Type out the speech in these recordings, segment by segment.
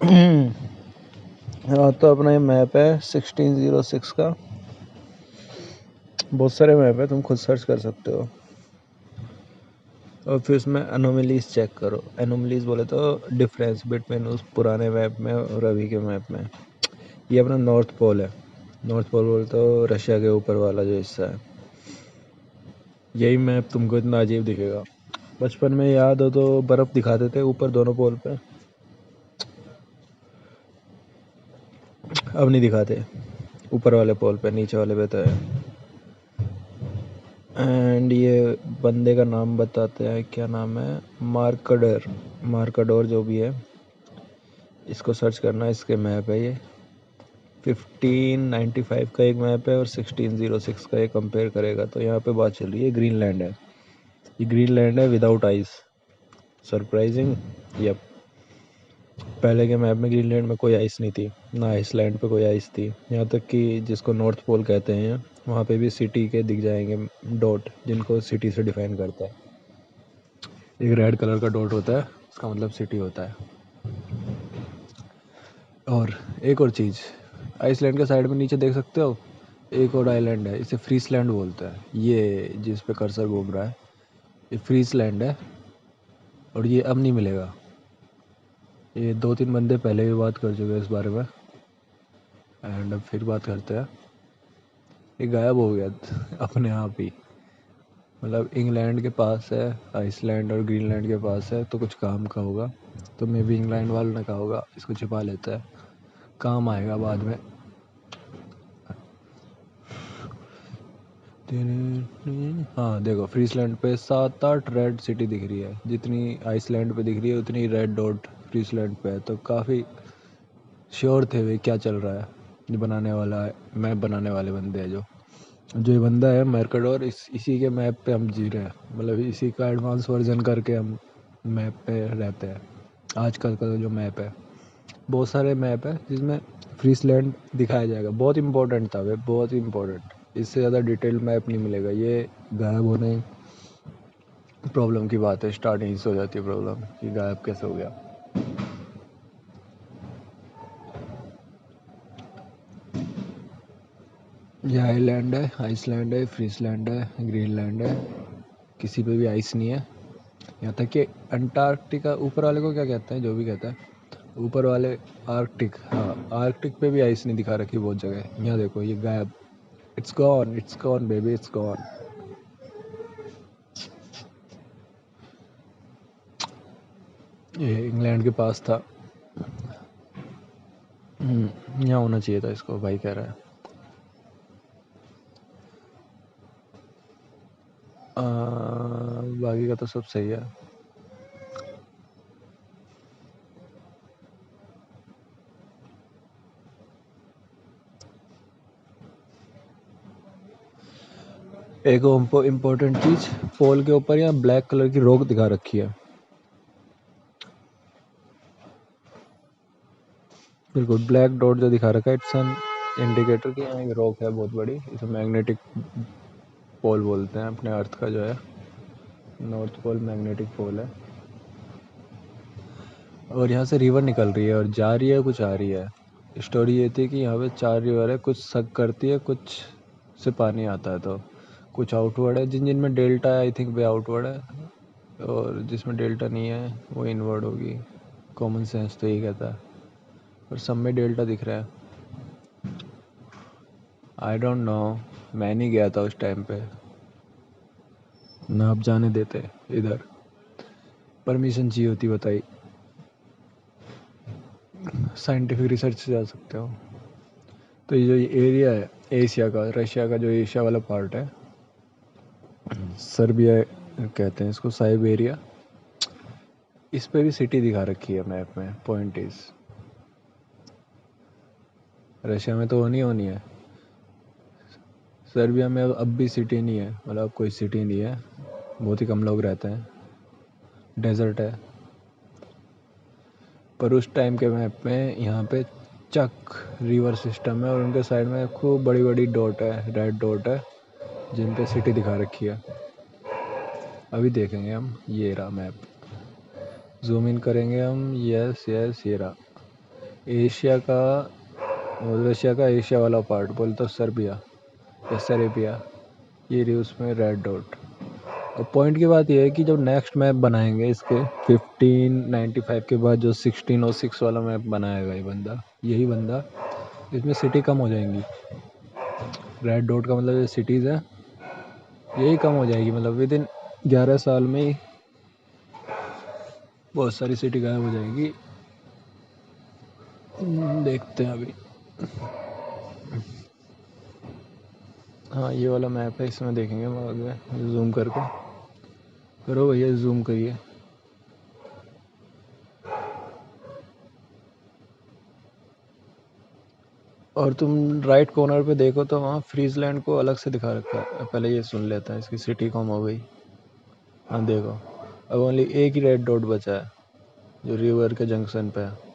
हाँ, तो अपना ये मैप है 1606 का। बहुत सारे मैप है, तुम खुद सर्च कर सकते हो। और फिर उसमें एनोमलीज चेक करो। एनोमलीज बोले तो डिफरेंस बिटवीन उस पुराने मैप में और अभी के मैप में। ये अपना नॉर्थ पोल है। नॉर्थ पोल बोले तो रशिया के ऊपर वाला जो हिस्सा है। यही मैप तुमको इतना अजीब दिखेगा। बचपन में याद हो तो बर्फ़ दिखाते थे ऊपर दोनों पोल पे, अब नहीं दिखाते। ऊपर वाले पोल पे, नीचे वाले पे तो है। एंड ये बंदे का नाम बताते हैं, क्या नाम है, मार्कडर। मार्कडोर जो भी है, इसको सर्च करना। इसके मैप है ये। 1595 का एक मैप है और 1606 का, ये कंपेयर करेगा। तो यहाँ पे बात चल रही है ग्रीनलैंड है। ये ग्रीनलैंड है विदाउट आइस। सरप्राइजिंग। यप। पहले के मैप में ग्रीनलैंड में कोई आइस नहीं थी, ना आइसलैंड पे कोई आइस थी। यहाँ तक कि जिसको नॉर्थ पोल कहते हैं, वहाँ पे भी सिटी के दिख जाएंगे डॉट, जिनको सिटी से डिफाइन करता है। एक रेड कलर का डॉट होता है, उसका मतलब सिटी होता है। और एक और चीज़, आइसलैंड के साइड में नीचे देख सकते हो, एक और आइलैंड है, इसे फ्रीसलैंड बोलते हैं। ये जिस पे कर्सर घूम रहा है, ये फ्रीसलैंड है। और ये अब नहीं मिलेगा। ये 2-3 बंदे पहले भी बात कर चुके हैं इस बारे में, एंड अब फिर बात करते हैं। ये गायब हो गया अपने आप ही। मतलब इंग्लैंड के पास है आइसलैंड और ग्रीनलैंड के पास है, तो कुछ काम का होगा। तो मे भी इंग्लैंड वालों ने कहा होगा इसको छिपा लेता है, काम आएगा बाद में। हाँ देखो, फ्रीसलैंड पे 7-8 रेड सिटी दिख रही है। जितनी आइसलैंड पे दिख रही है उतनी रेड डॉट फ्रीसलैंड पे है। तो काफ़ी श्योर थे वे क्या चल रहा है। जो बनाने वाला है, मैप बनाने वाले बंदे हैं, जो ये बंदा है मैर्कडोर, इसी के मैप पे हम जी रहे हैं। मतलब इसी का एडवांस वर्जन करके हम मैप पे रहते हैं। आजकल का जो मैप है, बहुत सारे मैप है जिसमें फ्रीसलैंड दिखाया जाएगा। बहुत इंपॉर्टेंट था वे, बहुत ही इंपॉर्टेंट। इससे ज़्यादा डिटेल मैप नहीं मिलेगा। ये गायब होने प्रॉब्लम की बात है, स्टार्टिंग से हो जाती है प्रॉब्लम कि गायब कैसे हो गया। ये आइलैंड है, आइसलैंड है, फ्रीसलैंड है, ग्रीनलैंड है। किसी पे भी आइस नहीं है। यहाँ तक कि अंटार्कटिका, ऊपर वाले को क्या कहते हैं, जो भी कहता है ऊपर वाले, आर्कटिक। हाँ, आर्कटिक पे भी आइस नहीं दिखा रखी बहुत जगह। यहाँ देखो, ये गायब। It's gone baby, it's gone. ये इंग्लैंड के पास था। यहाँ होना चाहिए था इसको, भाई कह रहा है। बाकी का तो सब सही है। एक इम्पोर्टेंट चीज़, पोल के ऊपर यहाँ ब्लैक कलर की रॉक दिखा रखी है। बिल्कुल ब्लैक डॉट जो दिखा रखा है, इट्स एन इंडिकेटर कि यहाँ एक रॉक है बहुत बड़ी। इसे मैग्नेटिक पोल बोलते हैं। अपने अर्थ का जो है नॉर्थ पोल मैग्नेटिक पोल है। और यहाँ से रिवर निकल रही है और जा रही है, कुछ आ रही है। स्टोरी ये थी कि यहाँ पे 4 रिवर है, कुछ सक करती है, कुछ से पानी आता है। तो कुछ आउटवर्ड है, जिन जिन में डेल्टा है आई थिंक वे आउटवर्ड है, और जिसमें डेल्टा नहीं है वो इनवर्ड होगी। कॉमन सेंस तो यही कहता है, पर सब में डेल्टा दिख रहा है। आई डोंट नो, मैं नहीं गया था उस टाइम पे, ना आप जाने देते इधर। परमिशन चाहिए होती बताई, साइंटिफिक रिसर्च से जा सकते हो। तो ये जो एरिया है एशिया का, रशिया का जो एशिया वाला पार्ट है, सर्बिया कहते हैं इसको, साइबेरिया। इस पे भी सिटी दिखा रखी है मैप में। पॉइंट इज, रशिया में तो होनी है। सर्बिया में अब भी सिटी नहीं है, मतलब कोई सिटी नहीं है, बहुत ही कम लोग रहते हैं, डेजर्ट है। पर उस टाइम के मैप में यहाँ पे चक रिवर सिस्टम है और उनके साइड में खूब बड़ी बड़ी डॉट है, रेड डॉट है, जिन पे सिटी दिखा रखी है। अभी देखेंगे हम, ये रहा मैप, जूम इन करेंगे हम। यस यस, ये रहा। एशिया का और रशिया का एशिया वाला पार्ट बोले तो सर्बिया या सेरेबिया, ये रही उसमें रेड डॉट। और पॉइंट की बात यह है कि जब नेक्स्ट मैप बनाएंगे इसके 1595 के बाद जो 1606 वाला मैप बनाएगा ये बंदा, यही बंदा, इसमें सिटी कम हो जाएंगी। रेड डॉट का मतलब ये सिटीज़ है, यही कम हो जाएगी, मतलब विद इन 11 साल में ही बहुत सारी सिटी गायब हो जाएगी। देखते हैं अभी। हाँ ये वाला मैप है, इसमें देखेंगे हम आगे जूम करके। करो भैया जूम करिए। और तुम राइट कॉर्नर पे देखो तो वहाँ फ्रीजलैंड को अलग से दिखा रखा है। पहले ये सुन लेता है, इसकी सिटी कम हो गई। हाँ देखो, अब ओनली एक ही रेड डॉट बचा है जो रिवर के जंक्शन पे है।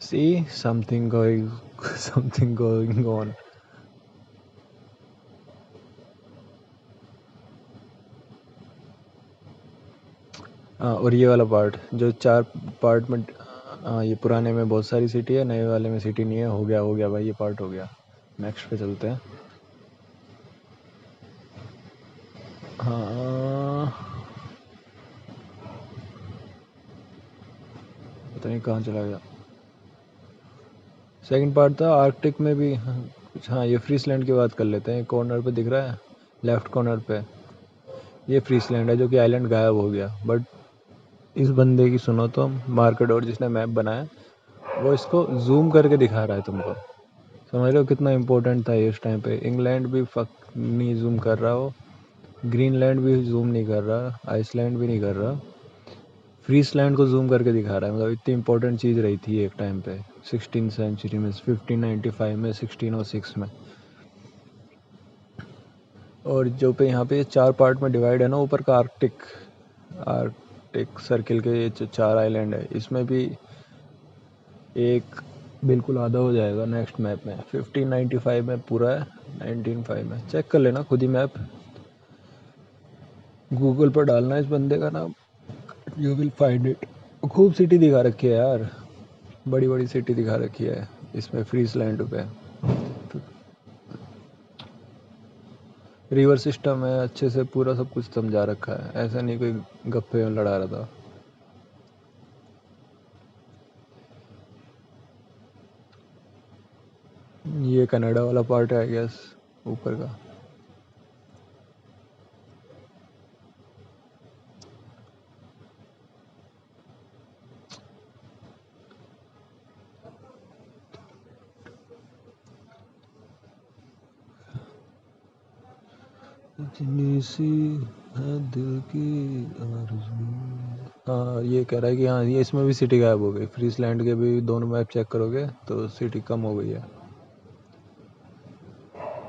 See something going something going on. हाँ और ये वाला पार्ट जो 4 पार्ट में, हाँ ये पुराने में बहुत सारी सिटी है, नए वाले में सिटी नहीं है। हो गया भाई, ये पार्ट हो गया। नेक्स्ट पे चलते हैं। हाँ पता नहीं कहाँ चला गया। सेकंड पार्ट था आर्कटिक में भी। हाँ कुछ, हाँ ये फ्रीसलैंड की बात कर लेते हैं। कॉर्नर पे दिख रहा है, लेफ्ट कॉर्नर पे, ये फ्रीसलैंड है जो कि आइलैंड गायब हो गया। बट इस बंदे की सुनो तो, मार्केट और जिसने मैप बनाया, वो इसको जूम करके दिखा रहा है तुमको। समझ रहे हो कितना इंपॉर्टेंट था ये उस टाइम पे। इंग्लैंड भी फक नहीं जूम कर रहा हो, ग्रीनलैंड भी जूम नहीं कर रहा, आइसलैंड भी नहीं कर रहा, फ्रीसलैंड को जूम करके दिखा रहा है। मतलब इतनी इंपॉर्टेंट चीज़ रही थी एक टाइम पे, 16 सेंचुरी में, 1595 में, 1606 में। और जो पे यहाँ पे 4 पार्ट में डिवाइड है ना, ऊपर का आर्कटिक, आर्कटिक सर्किल के ये 4 आइलैंड है, इसमें भी एक बिल्कुल आधा हो जाएगा नेक्स्ट मैप में। 1595 में पूरा है, 1905 में। चेक कर लेना खुद ही मैप, गूगल पर डालना इस बंदे का नाम, यू विल फाइंड इट। खूब सिटी दिखा रखी है यार, बड़ी बड़ी सिटी दिखा रखी है इसमें फ्रीसलैंड पे। रिवर सिस्टम है, अच्छे से पूरा सब कुछ समझा रखा है, ऐसा नहीं कोई गप्पे में लड़ा रहा था। ये कनाडा वाला पार्ट है आई गेस, ऊपर का। इतनी सी है दिल की आरज़ू। हाँ ये कह रहा है कि हाँ ये इसमें भी सिटी गायब हो गई। फ्रीसलैंड के भी दोनों मैप चेक करोगे तो सिटी कम हो गई है।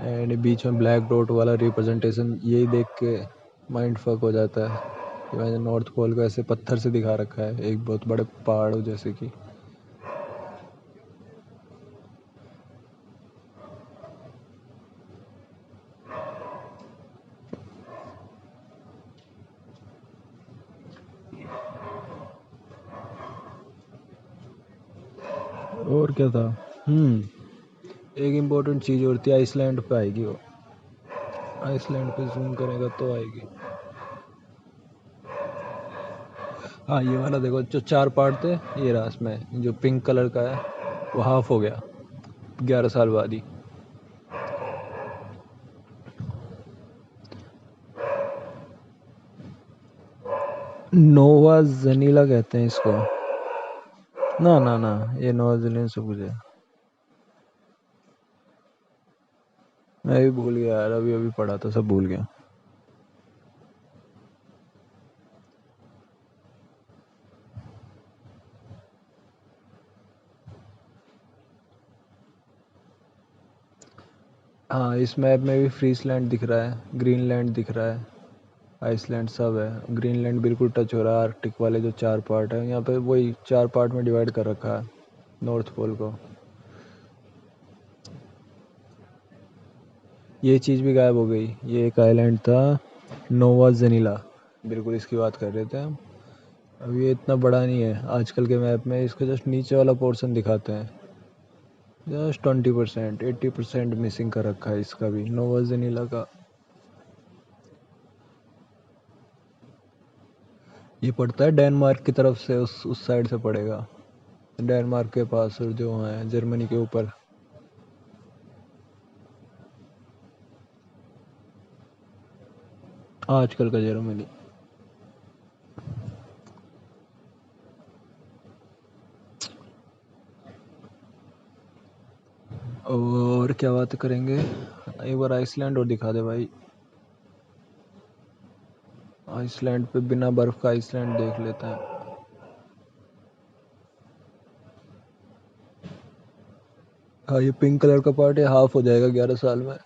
एंड बीच में ब्लैक डॉट वाला रिप्रेजेंटेशन, यही देख के माइंड फक हो जाता है कि मैंने नॉर्थ पोल को ऐसे पत्थर से दिखा रखा है, एक बहुत बड़े पहाड़ हो जैसे कि। और क्या था, एक इम्पोर्टेंट चीज़ और थी, आइसलैंड पे आएगी वो। आइसलैंड पे जूम करेगा तो आएगी। हाँ ये वाला देखो, जो 4 पार्ट थे, ये रहा इसमें जो पिंक कलर का है वो हाफ हो गया 11 साल बाद ही। नोवा जनीला कहते हैं इसको। ना ना ना, ये नोवा जनीला से कुछ है, मैं भी भूल गया यार, अभी अभी पढ़ा था, सब भूल गया। हाँ इस मैप में भी फ्रीसलैंड दिख रहा है, ग्रीनलैंड दिख रहा है, आइसलैंड सब है। ग्रीनलैंड बिल्कुल टच हो रहा है आर्कटिक वाले जो 4 पार्ट है, यहाँ पे वही 4 पार्ट में डिवाइड कर रखा है नॉर्थ पोल को। ये चीज़ भी गायब हो गई, ये एक आइलैंड था नोवा जनीला, बिल्कुल इसकी बात कर रहे थे हम। अब ये इतना बड़ा नहीं है आजकल के मैप में, इसको जस्ट नीचे वाला पोर्शन दिखाते हैं। जस्ट 20%, 80% मिसिंग कर रखा है इसका भी, नोवा जेनिला का। ये पड़ता है डेनमार्क की तरफ से, उस साइड से पड़ेगा, डेनमार्क के पास, और जो वहाँ है जर्मनी के ऊपर। आजकल का जर्मनी। और क्या बात करेंगे, एक बार आइसलैंड और दिखा दे भाई। आइसलैंड पे बिना बर्फ का आइसलैंड देख लेते हैं। हाँ, ये पिंक कलर का पार्ट है, हाफ हो जाएगा 11 साल में।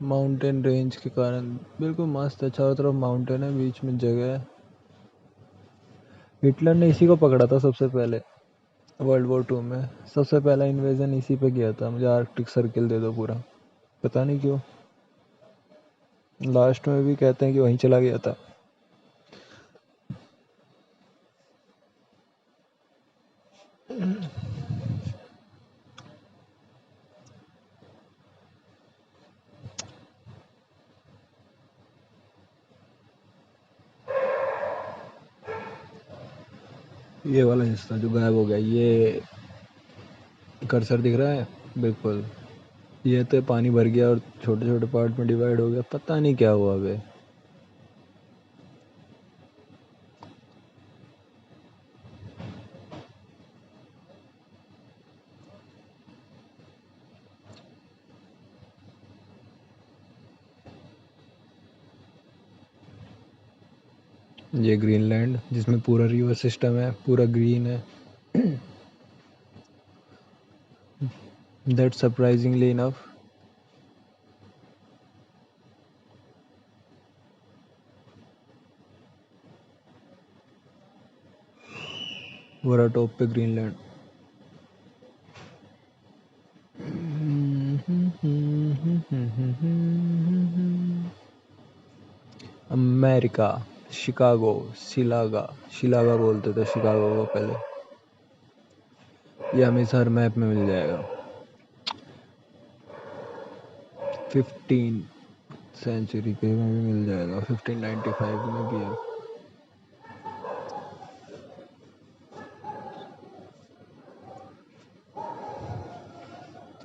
माउंटेन रेंज के कारण बिल्कुल मस्त है, चारों तरफ माउंटेन है, बीच में जगह है। हिटलर ने इसी को पकड़ा था सबसे पहले, वर्ल्ड वॉर 2 में सबसे पहला इन्वेजन इसी पे किया था। मुझे आर्कटिक सर्किल दे दो पूरा, पता नहीं क्यों। लास्ट में भी कहते हैं कि वहीं चला गया था। ये वाला हिस्सा जो गायब हो गया, ये कर्सर दिख रहा है बिल्कुल, ये तो पानी भर गया और छोटे छोटे पार्ट में डिवाइड हो गया, पता नहीं क्या हुआ अबे। ये ग्रीनलैंड जिसमें पूरा रिवर सिस्टम है, पूरा ग्रीन है। That surprisingly enough. पूरा टॉप पे ग्रीनलैंड। अमेरिका, शिकागो, शिलागा, शिलागा बोलते थे शिकागो को पहले। ये हमें हर मैप में मिल जाएगा। 15 सेंचुरी पे में भी मिल जाएगा, 1595 में भी है।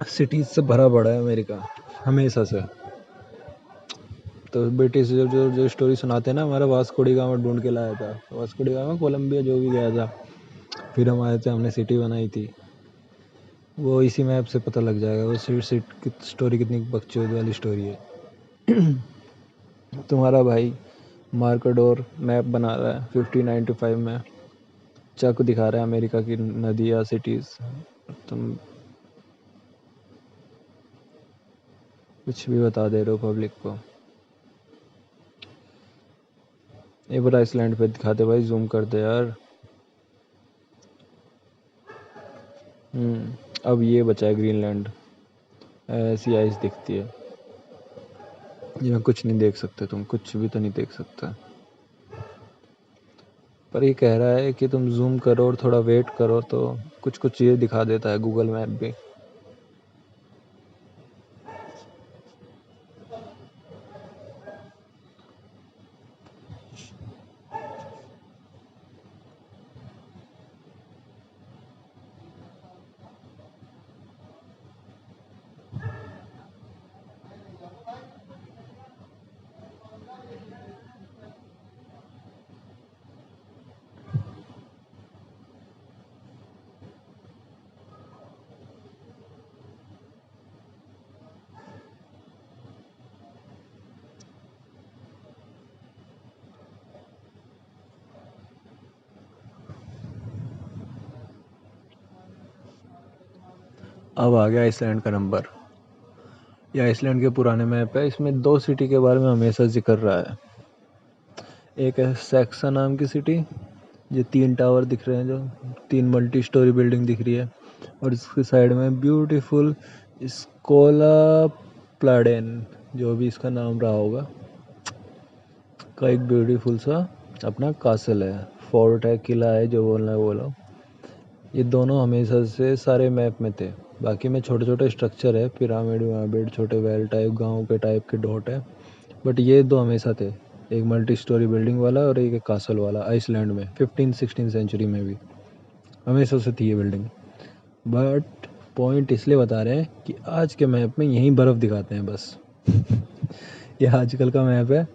सिटीज से भरा पड़ा है अमेरिका हमेशा से। तो ब्रिटिश जो स्टोरी सुनाते हैं ना, हमारा वास्को डी गामा ढूंढ के लाया था, वास्को डी गामा कोलंबिया जो भी गया था, फिर हम आए थे, हमने सिटी बनाई थी। वो इसी मैप से पता लग जाएगा, वो सिट की स्टोरी कितनी बकचोद वाली स्टोरी है। तुम्हारा भाई मार्कडोर मैप बना रहा है 1595 में, चाकू दिखा रहा है अमेरिका की नदी या सिटीज। तुम कुछ भी बता दे रहे हो पब्लिक को। एक बार आइसलैंड पे दिखाते भाई, जूम कर दे यार। अब ये बचा है ग्रीनलैंड, ऐसी आइस दिखती है। यहाँ कुछ नहीं देख सकते तुम, कुछ भी तो नहीं देख सकते। पर ये कह रहा है कि तुम जूम करो और थोड़ा वेट करो तो कुछ कुछ चीज़ें दिखा देता है गूगल मैप भी। अब आ गया आइसलैंड का नंबर। ये आइसलैंड के पुराने मैप है, इसमें 2 सिटी के बारे में हमेशा जिक्र रहा है। एक है सैक्सा नाम की सिटी, ये 3 टावर दिख रहे हैं, जो 3 मल्टी स्टोरी बिल्डिंग दिख रही है, और इसके साइड में ब्यूटीफुल स्कोला प्लाडेन, जो भी इसका नाम रहा होगा, का एक ब्यूटीफुल सा अपना कासल है, फोर्ट है, किला है, जो बोलना है बोलो। ये दोनों हमेशा से सारे मैप में थे। बाकी में छोटे छोटे स्ट्रक्चर है, पिरामिड विरामिड, छोटे वेल टाइप, गाँव के टाइप के डॉट है, बट ये दो हमेशा थे। एक मल्टी स्टोरी बिल्डिंग वाला और एक कासल वाला, आइसलैंड में 15-16 सेंचुरी में भी हमेशा से थी ये बिल्डिंग। बट पॉइंट इसलिए बता रहे हैं कि आज के मैप में यहीं बर्फ़ दिखाते हैं बस। ये आजकल का मैप है,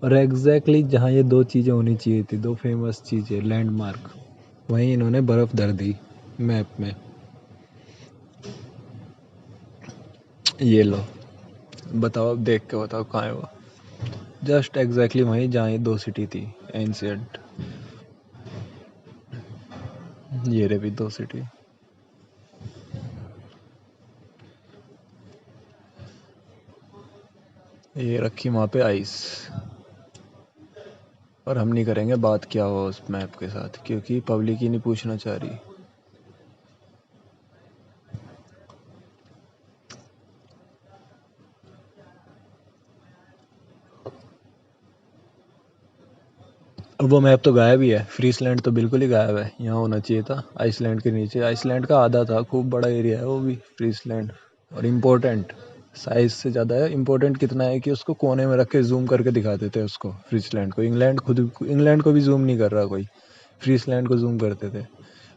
और एग्जैक्टली जहाँ ये दो चीज़ें होनी चाहिए थी, दो फेमस चीज़ें लैंडमार्क, वहीं इन्होंने बर्फ़ धर दी मैप में। ये लो, बताओ, अब देख के बताओ कहाँ है वो। जस्ट एग्जैक्टली वहीं जहाँ ये दो सिटी थी एंशियंट। ये रही भी दो सिटी। ये रखी वहाँ पे आइस। और हम नहीं करेंगे बात क्या हुआ उस मैप के साथ, क्योंकि पब्लिक ही नहीं पूछना चाह रही। अब वो मैप तो गायब ही है, फ्रीसलैंड तो बिल्कुल ही गायब है। यहाँ होना चाहिए था आइसलैंड के नीचे, आइसलैंड का आधा था, खूब बड़ा एरिया है वो भी फ्रीसलैंड। और इम्पोर्टेंट साइज से ज़्यादा है, इम्पोर्टेंट कितना है कि उसको कोने में रख के जूम करके दिखा देते हैं उसको, फ्रीसलैंड को। इंग्लैंड को भी जूम नहीं कर रहा कोई, फ्रीसलैंड को जूम करते थे।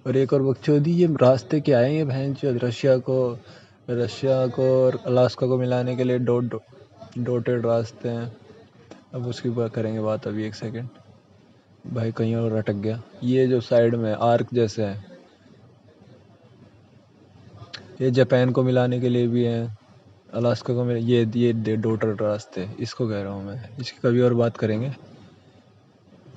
और एक और बकचोदी, ये रास्ते क्या है ये भैंचोद, रशिया को और अलास्का को मिलाने के लिए डॉटेड रास्ते हैं। अब उसकी बात करेंगे बात अभी, एक सेकेंड भाई, कहीं और अटक गया। ये जो साइड में आर्क जैसे है, ये जापान को मिलाने के लिए भी है, अलास्का को मिला, ये डॉटेड रास्ते, इसको कह रहा हूँ मैं। इसकी कभी और बात करेंगे।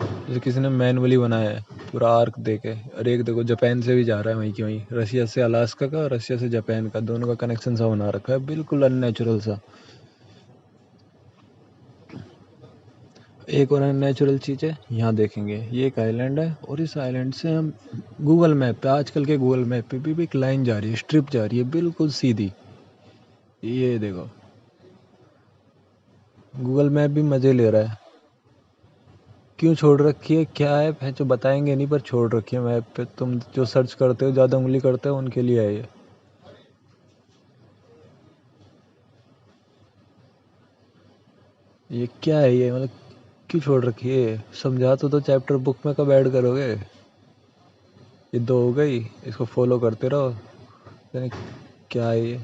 जैसे किसी ने मैनुअली बनाया है पूरा आर्क देके, और एक देखो जापान से भी जा रहा है वहीं की वहीं, रशिया से अलास्का का, रशिया से जापान का, दोनों का कनेक्शन सा बना रखा है, बिल्कुल अननेचुरल सा। एक और अननेचुरल चीज़ है, यहाँ देखेंगे ये एक आइलैंड है, और इस आइलैंड से हम गूगल मैप पे, आजकल के गूगल मैप पे भी एक लाइन जा रही है, स्ट्रिप जा रही है बिल्कुल सीधी। ये देखो, गूगल मैप भी मज़े ले रहा है। क्यों छोड़ रखी है, क्या है जो बताएंगे नहीं, पर छोड़ रखी है मैप पे। तुम जो सर्च करते हो, ज़्यादा उंगली करते हो, उनके लिए है ये क्या है ये, मतलब क्यों छोड़ रखी है? समझा तो चैप्टर बुक में कब ऐड करोगे? ये दो हो गई, इसको फॉलो करते रहो। यानी क्या है ये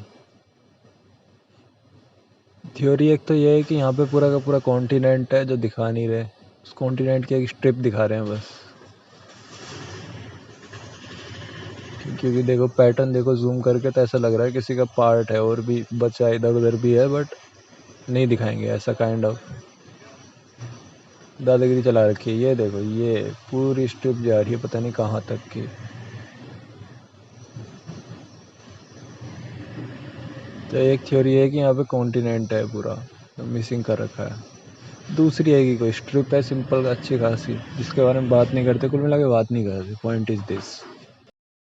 थ्योरी? एक तो ये है कि यहाँ पे पूरा का पूरा कॉन्टिनेंट है जो दिखा नहीं रहे, उस कॉन्टिनेंट की एक स्ट्रिप दिखा रहे हैं बस। क्योंकि देखो पैटर्न, देखो जूम करके तो ऐसा लग रहा है किसी का पार्ट है और भी बचा इधर उधर भी है, बट नहीं दिखाएंगे ऐसा, काइंड ऑफ दादागिरी चला रखी है। ये देखो, ये पूरी स्ट्रिप जा रही है पता नहीं कहाँ तक की। तो एक थ्योरी है कि यहाँ पे कॉन्टिनेंट है पूरा, तो मिसिंग कर रखा है। दूसरी है कि कोई स्ट्रिप है सिंपल अच्छी खासी, जिसके बारे में बात नहीं करते, कुल मिला के बात नहीं करते। Point is this.